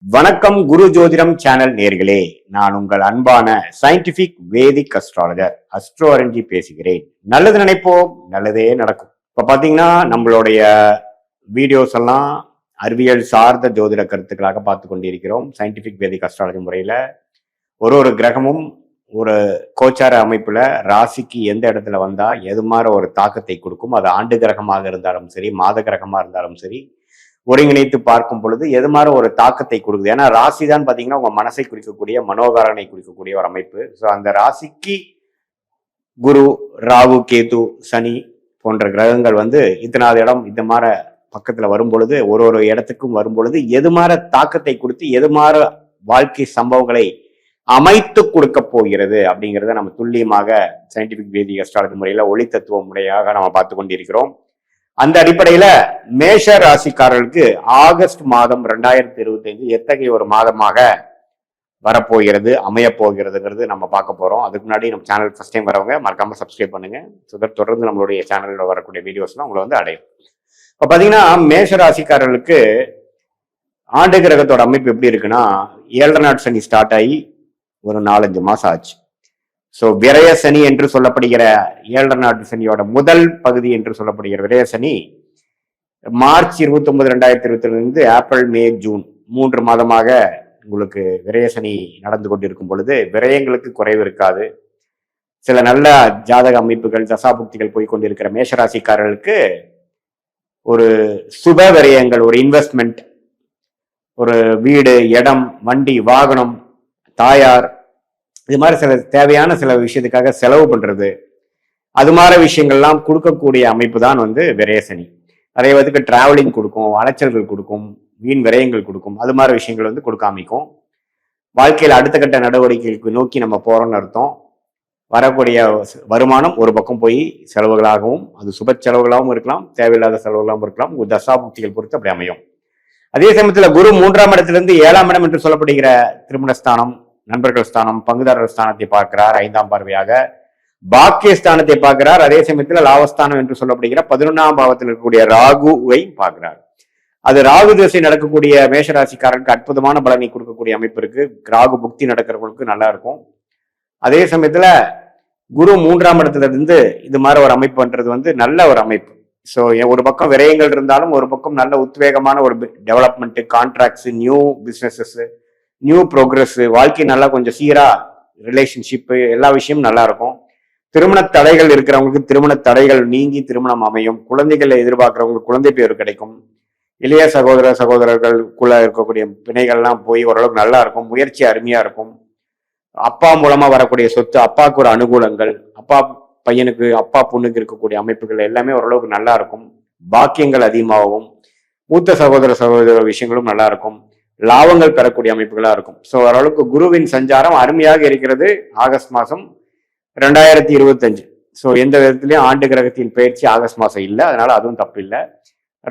வணக்கம் குரு ஜோதிடம் சேனல் நேர்களே, நான் உங்கள் அன்பான சயின்டிபிக் வேதிக் அஸ்ட்ராலஜர் அஸ்ட்ரோ அரஞ்சி பேசுகிறேன். நல்லது நினைப்போம், நல்லதே நடக்கும். இப்ப பாத்தீங்கன்னா நம்மளுடைய வீடியோஸ் எல்லாம் அறிவியல் சார்ந்த ஜோதிட கருத்துக்களாக பார்த்து கொண்டிருக்கிறோம். சயின்டிபிக் வேதிக் அஸ்ட்ராலஜி முறையில ஒரு கிரகமும் ஒரு கோச்சார அமைப்புல ராசிக்கு எந்த இடத்துல வந்தா எது மாதிரி ஒரு தாக்கத்தை கொடுக்கும், அது ஆண்டு கிரகமாக இருந்தாலும் சரி, மாத கிரகமா இருந்தாலும் சரி, ஒருங்கிணைத்து பார்க்கும் பொழுது எது மாதிரி ஒரு தாக்கத்தை கொடுக்குது. ஏன்னா ராசி தான் பாத்தீங்கன்னா உங்க மனசை குறிக்கக்கூடிய, மனோகாரனை குறிக்கக்கூடிய ஒரு அமைப்பு. ஸோ அந்த ராசிக்கு குரு, ராகு, கேது, சனி போன்ற கிரகங்கள் இத்தனாவது இடம் இந்த மாதிரி பக்கத்துல வரும் பொழுது, ஒரு இடத்துக்கும் வரும் பொழுது எது மாதிரி தாக்கத்தை கொடுத்து எது மாதிரி வாழ்க்கை சம்பவங்களை அமைத்து கொடுக்க போகிறது அப்படிங்கிறத நம்ம துல்லியமாக சயின்டிபிக் வேதிக் அஸ்ட்ராலஜி முறையில ஒளி தத்துவ முறையாக நம்ம பார்த்து கொண்டிருக்கிறோம். அந்த அடிப்படையில மேஷ ராசிக்காரர்களுக்கு ஆகஸ்ட் மாதம் 2025 எத்தகைய ஒரு மாதமாக வரப்போகிறது, அமைய போகிறதுங்கிறது நம்ம பார்க்க போறோம். அதுக்கு முன்னாடி நம்ம சேனல் ஃபர்ஸ்ட் டைம் வரவங்க மறக்காம சப்ஸ்கிரைப் பண்ணுங்க. தொடர்ந்து நம்மளுடைய சேனல்ல வரக்கூடிய வீடியோஸ்லாம் உங்களை அடையும். இப்ப பாத்தீங்கன்னா மேஷ ராசிக்காரர்களுக்கு ஆண்டு கிரகத்தோட அமைப்பு எப்படி இருக்குன்னா, 7 நாட் சனி ஸ்டார்ட் ஆகி ஒரு 4-5 மாசம் ஆச்சு. ஸோ விரய சனி என்று சொல்லப்படுகிற 7 நாட்டு சனியோட முதல் பகுதி என்று சொல்லப்படுகிற விரய சனி மார்ச் 29, 2022 ஏப்ரல், மே, ஜூன் 3 மாதமாக உங்களுக்கு விரய சனி நடந்து கொண்டிருக்கும் பொழுது விரயங்களுக்கு குறைவு இருக்காது. சில நல்ல ஜாதக அமைப்புகள், தசாபுக்திகள் போய்கொண்டிருக்கிற மேஷராசிக்காரர்களுக்கு ஒரு சுப விரயங்கள், ஒரு இன்வெஸ்ட்மெண்ட், ஒரு வீடு, இடம், வண்டி, வாகனம், தாயார், இது மாதிரி தேவையான சில விஷயத்துக்காக செலவு பண்றது, அது மாதிரி விஷயங்கள்லாம் கொடுக்கக்கூடிய அமைப்பு தான் விரய சனி. நிறைய பேருக்கு டிராவலிங் கொடுக்கும், அலைச்சல்கள் கொடுக்கும், வீண் விரயங்கள் கொடுக்கும். அது மாதிரி விஷயங்கள் கொடுக்க அமைக்கும். வாழ்க்கையில் அடுத்த கட்ட நடவடிக்கைகளுக்கு நோக்கி நம்ம போறோம்னு அர்த்தம். வரக்கூடிய வருமானம் ஒரு பக்கம் போய் செலவுகளாகவும், அது சுப செலவுகளாகவும் இருக்கலாம், தேவையில்லாத செலவுகளாகவும் இருக்கலாம். ஒரு தசாபுக்திகள் பொறுத்து அப்படி அமையும். அதே சமயத்துல குரு 3ஆம் இடத்திலிருந்து 7ஆம் இடம் என்று சொல்லப்படுகிற திருமணஸ்தானம், நண்பர்கள் ஸ்தானம், பங்குதாரர் ஸ்தானத்தை பார்க்கிறார். 5ஆம் பார்வையாக பாக்கியஸ்தானத்தை பார்க்கிறார். அதே சமயத்தில் லாபஸ்தானம் என்று சொல்லப்படுகிற 11ஆம் பாவத்தில் இருக்கக்கூடிய ராகுவை பார்க்கிறார். அது ராகு திசை நடக்கக்கூடிய மேஷராசிக்காரருக்கு அற்புதமான பலனை கொடுக்கக்கூடிய அமைப்பு இருக்கு. ராகு புக்தி நடக்கிறவங்களுக்கு நல்லா இருக்கும். அதே சமயத்துல குரு 3ஆம் இடத்துல இருந்து இது மாதிரி ஒரு அமைப்பு பண்றது நல்ல ஒரு அமைப்பு. ஸோ ஒரு பக்கம் விரயங்கள் இருந்தாலும் ஒரு பக்கம் நல்ல உத்வேகமான ஒரு development, contracts, new businesses, new progress, வாழ்க்கை நல்லா கொஞ்சம் சீரா, ரிலேஷன்ஷிப்பு, எல்லா விஷயமும் நல்லா இருக்கும். திருமண தடைகள் இருக்கிறவங்களுக்கு திருமண தடைகள் நீங்கி திருமணம் அமையும். குழந்தைகளை எதிர்பார்க்கிறவங்களுக்கு குழந்தை பேர் கிடைக்கும். இளைய சகோதரர்களுக்குள்ள இருக்கக்கூடிய பிணைகள்லாம் போய் ஓரளவுக்கு நல்லா இருக்கும். முயற்சி அருமையா இருக்கும். அப்பா மூலமா வரக்கூடிய சொத்து, அப்பாவுக்கு ஒரு அனுகூலங்கள், அப்பா பையனுக்கு, அப்பா பொண்ணுக்கு இருக்கக்கூடிய அமைப்புகள் எல்லாமே ஓரளவுக்கு நல்லா இருக்கும். பாக்கியங்கள் அதிகமாகவும், மூத்த சகோதர விஷயங்களும் நல்லா இருக்கும். லாபங்கள் பெறக்கூடிய அமைப்புகளா இருக்கும். ஸோ ஓரளவுக்கு குருவின் சஞ்சாரம் அருமையாக இருக்கிறது ஆகஸ்ட் மாதம் 2025. ஸோ எந்த விதத்திலையும் ஆண்டு கிரகத்தின் பயிற்சி ஆகஸ்ட் மாதம் இல்லை, அதனால அதுவும் தப்பு இல்லை.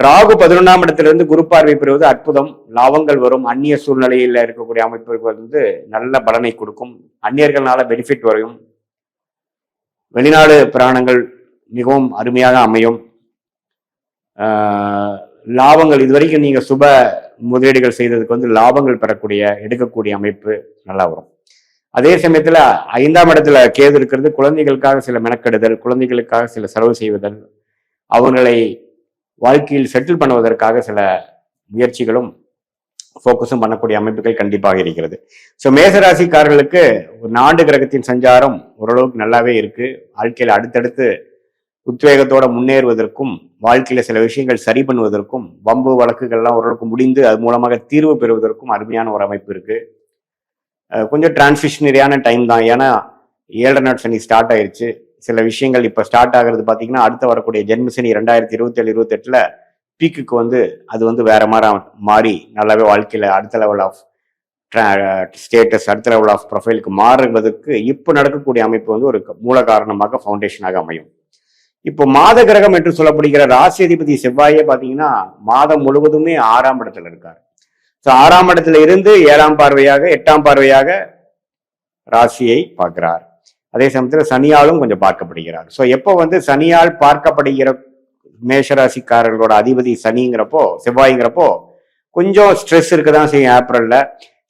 ராகு 11ஆம் இடத்திலிருந்து குரு பார்வை பெறுவது அற்புதம். லாபங்கள் வரும். அந்நிய சூழ்நிலையில் இருக்கக்கூடிய அமைப்புகள் நல்ல பலனை கொடுக்கும். அந்நியர்களால பெனிஃபிட் வரும். வெளிநாடு பிராணங்கள் மிகவும் அருமையாக அமையும். லாபங்கள் இதுவரைக்கும் நீங்க சுப முதலீடுகள் செய்ததுக்கு லாபங்கள் பெறக்கூடிய, எடுக்கக்கூடிய அமைப்பு நல்லா வரும். அதே சமயத்துல 5ஆம் இடத்துல கேது இருக்கிறது. குழந்தைகளுக்காக சில மெனக்கெடுதல், குழந்தைகளுக்காக சில செலவு செய்வதல், அவங்களை வாழ்க்கையில் செட்டில் பண்ணுவதற்காக சில முயற்சிகளும் ஃபோக்கஸும் பண்ணக்கூடிய அமைப்புகள் கண்டிப்பாக இருக்கிறது. ஸோ மேசராசிக்காரர்களுக்கு ஒரு ஆண்டு கிரகத்தின் சஞ்சாரம் ஓரளவுக்கு நல்லாவே இருக்கு. வாழ்க்கையில் அடுத்தடுத்து உத்வேகத்தோட முன்னேறுவதற்கும், வாழ்க்கையில சில விஷயங்கள் சரி பண்ணுவதற்கும், வம்பு வழக்குகள்லாம் ஓரளவுக்கு முடிந்து அது மூலமாக தீர்வு பெறுவதற்கும் அருமையான ஒரு அமைப்பு இருக்கு. கொஞ்சம் டிரான்சிஷனரியான டைம் தான். ஏன்னா 7 நாட் சனி ஸ்டார்ட் ஆயிருச்சு. சில விஷயங்கள் இப்ப ஸ்டார்ட் ஆகிறது பாத்தீங்கன்னா, அடுத்து வரக்கூடிய ஜென்ம சனி 2027-28 பீக்குக்கு அது வேற மாதிரி மாறி நல்லாவே வாழ்க்கையில அடுத்த லெவல் ஆஃப் ஸ்டேட்டஸ், அடுத்த லெவல் ஆஃப் ப்ரொஃபைலுக்கு மாறுவதற்கு இப்போ நடக்கக்கூடிய அமைப்பு ஒரு மூல காரணமாக, ஃபவுண்டேஷனாக அமையும். இப்போ மாத கிரகம் என்று சொல்லப்படுகிற ராசி அதிபதி செவ்வாயே பாத்தீங்கன்னா மாதம் முழுவதுமே 6ஆம் இடத்துல இருக்காரு. ஸோ 6ஆம் இடத்துல இருந்து 7ஆம் பார்வையாக, 8ஆம் பார்வையாக ராசியை பார்க்கிறார். அதே சமயத்துல சனியாலும் கொஞ்சம் பார்க்கப்படுகிறார். ஸோ எப்போ சனியால் பார்க்கப்படுகிற மேஷராசிக்காரர்களோட அதிபதி சனிங்கிறப்போ, செவ்வாய்ங்கிறப்போ கொஞ்சம் ஸ்ட்ரெஸ் இருக்க தான் செய்யும். ஏப்ரல்ல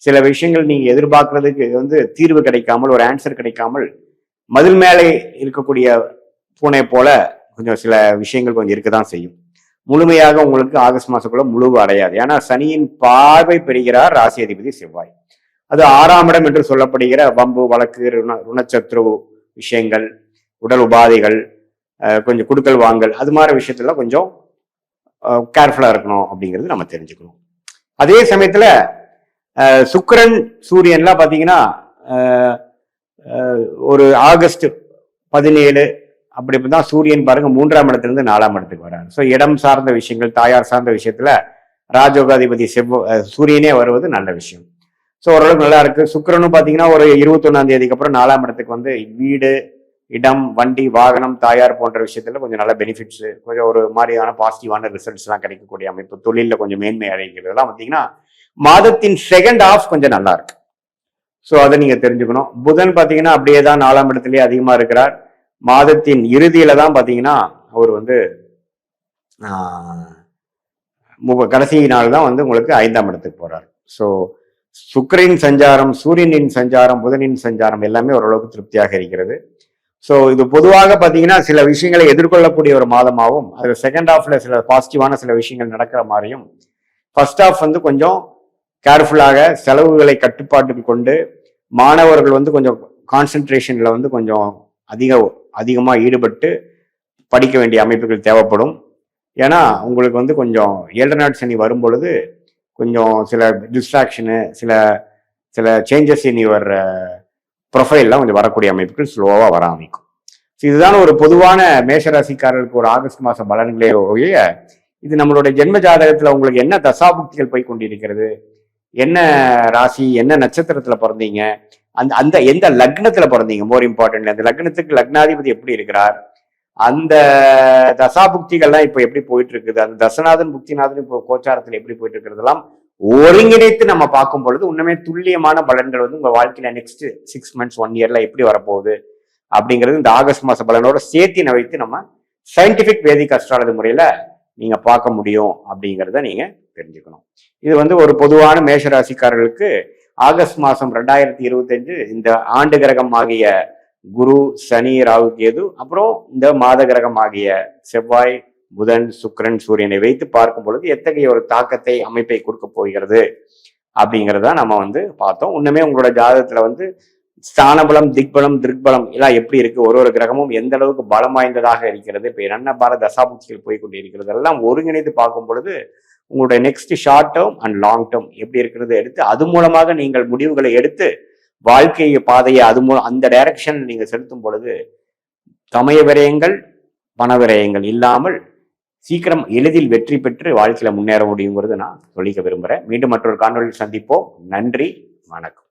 சில விஷயங்கள் நீங்க எதிர்பார்க்கறதுக்கு வந்து தீர்வு கிடைக்காமல், ஒரு ஆன்சர் கிடைக்காமல், மதில் மேலே இருக்கக்கூடிய பூனை போல கொஞ்சம் சில விஷயங்கள் கொஞ்சம் இருக்கதான் செய்யும். முழுமையாக உங்களுக்கு ஆகஸ்ட் மாசத்துக்குள்ள முழுவு அடையாது. ஏன்னா சனியின் பார்வை பெறுகிறார் ராசி அதிபதி செவ்வாய். அது 6ஆம் இடம் என்று சொல்லப்படுகிற வம்பு, வழக்கு, ருணச்சத்ரு விஷயங்கள், உடல் உபாதைகள், கொஞ்சம் குடுக்கல் வாங்கல், அது மாதிரி விஷயத்துல கொஞ்சம் கேர்ஃபுல்லா இருக்கணும் அப்படிங்கிறது நம்ம தெரிஞ்சுக்கணும். அதே சமயத்துல சுக்கிரன் சூரியன்லாம் பாத்தீங்கன்னா ஒரு ஆகஸ்ட் 17 அப்படி தான் சூரியன் பாருங்க 3ஆம் இடத்திலிருந்து 4ஆம் இடத்துக்கு வராரு. ஸோ இடம் சார்ந்த விஷயங்கள், தாயார் சார்ந்த விஷயத்துல ராஜயோகாதிபதி சூரியனே வருவது நல்ல விஷயம். ஸோ ஓரளவுக்கு நல்லா இருக்கு. சுக்கிரனும் பாத்தீங்கன்னா ஒரு 21ஆம் தேதிக்கு அப்புறம் 4ஆம் இடத்துக்கு வந்து வீடு, இடம், வண்டி, வாகனம், தாயார் போன்ற விஷயத்துல கொஞ்சம் நல்ல பெனிஃபிட்ஸ், கொஞ்சம் ஒரு மாதிரியான பாசிட்டிவான ரிசல்ட்ஸ் எல்லாம் கிடைக்கக்கூடிய அமைப்பு, தொழில கொஞ்சம் மேன்மை அடைகிறதுலாம் பாத்தீங்கன்னா மாதத்தின் செகண்ட் ஹாஃப் கொஞ்சம் நல்லா இருக்கு. ஸோ அதை நீங்க தெரிஞ்சுக்கணும். புதன் பாத்தீங்கன்னா அப்படியே தான் 4ஆம் இடத்துலயே அதிகமா இருக்கிறார். மாதத்தின் இறுதியில தான் பாத்தீங்கன்னா அவர் வந்து கடைசி நாள் தான் வந்து உங்களுக்கு 5ஆம் இடத்துக்கு போறாரு. ஸோ சுக்கிரனின் சஞ்சாரம், சூரியனின் சஞ்சாரம், புதனின் சஞ்சாரம் எல்லாமே ஓரளவுக்கு திருப்தியாக இருக்கிறது. ஸோ இது பொதுவாக பார்த்தீங்கன்னா சில விஷயங்களை எதிர்கொள்ளக்கூடிய ஒரு மாதமாகவும், அதில் செகண்ட் ஹாஃப்ல சில பாசிட்டிவான சில விஷயங்கள் நடக்கிற மாதிரியும், ஃபர்ஸ்ட் ஹாஃப் வந்து கொஞ்சம் கேர்ஃபுல்லாக செலவுகளை கட்டுப்பாட்டுக்கு கொண்டு மாணவர்கள் வந்து கொஞ்சம் கான்சென்ட்ரேஷன்ல வந்து கொஞ்சம் அதிகமாக ஈடுபட்டு படிக்க வேண்டிய அமைப்புகள் தேவைப்படும். ஏன்னா உங்களுக்கு வந்து கொஞ்சம் 7 நாட் சனி வரும் பொழுது கொஞ்சம் சில டிஸ்ட்ராக்ஷனு, சில சில சேஞ்சஸ் இன் யுவர் ப்ரொஃபைல்லாம் கொஞ்சம் வரக்கூடிய அமைப்புகள் ஸ்லோவாக வர ஆரம்பிக்கும். இதுதான் ஒரு பொதுவான மேஷராசிக்காரர்களுக்கு ஒரு ஆகஸ்ட் மாதம் பலன்களே ஒழிய, இது நம்மளுடைய ஜென்ம ஜாதகத்தில் உங்களுக்கு என்ன தசாபுக்திகள் போய் கொண்டிருக்கிறது, என்ன ராசி, என்ன நட்சத்திரத்துல பிறந்தீங்க, அந்த அந்த எந்த லக்னத்துல பிறந்தீங்க, மோர் இம்பார்ட்டன்ட் அந்த லக்னத்துக்கு லக்னாதிபதி எப்படி இருக்கிறார், அந்த தசாபுக்திகள்லாம் இப்போ எப்படி போயிட்டு இருக்குது, அந்த தசநாதன் புக்திநாதன் இப்போ கோச்சாரத்தில் எப்படி போயிட்டு இருக்கிறதெல்லாம் ஒருங்கிணைத்து நம்ம பார்க்கும் பொழுது உண்மையே துல்லியமான பலன்கள் வந்து உங்க வாழ்க்கையில நெக்ஸ்ட் 6 months 1 yearல எப்படி வரப்போகுது அப்படிங்கிறது இந்த ஆகஸ்ட் மாச பலனோட சேர்த்தினை வைத்து நம்ம சயின்டிபிக் வேதிக் அஸ்ட்ராலஜி முறையில நீங்க பார்க்க முடியும் அப்படிங்கிறத நீங்க தெரிஞ்சுக்கணும். இது வந்து ஒரு பொதுவான மேஷராசிக்காரர்களுக்கு ஆகஸ்ட் மாசம் 2025 இந்த ஆண்டு கிரகம் ஆகிய குரு, சனி, ராகு, கேது, அப்புறம் இந்த மாத கிரகம் ஆகிய செவ்வாய், புதன், சுக்கிரன், சூரியனை வைத்து பார்க்கும் பொழுது எத்தகைய ஒரு தாக்கத்தை, அமைப்பை கொடுக்க போகிறது அப்படிங்கிறத நம்ம வந்து பார்த்தோம். இன்னுமே உங்களோட ஜாதகத்துல வந்து ஸ்தானபலம், திக்பலம், திருக்பலம் எல்லாம் எப்படி இருக்கு, ஒரு கிரகமும் எந்த அளவுக்கு பலம் வாய்ந்ததாக இருக்கிறது, இப்ப என்ன பார தசாபுக்திகள் போய்கொண்டு இருக்கிறது எல்லாம் ஒருங்கிணைத்து பார்க்கும் பொழுது உங்களுடைய next short term and long term எப்படி இருக்கிறது எடுத்து அது மூலமாக நீங்கள் முடிவுகளை எடுத்து வாழ்க்கை பாதையை அது மூலம் அந்த டைரக்ஷன் நீங்க செலுத்தும் பொழுது சமய விரயங்கள், பண விரயங்கள் இல்லாமல் சீக்கிரம் எளிதில் வெற்றி பெற்று வாழ்க்கையில முன்னேற முடியுங்கிறது நான் சொல்லிக்க விரும்புறேன். மீண்டும் மற்றொரு காணொலியில் சந்திப்போம். நன்றி, வணக்கம்.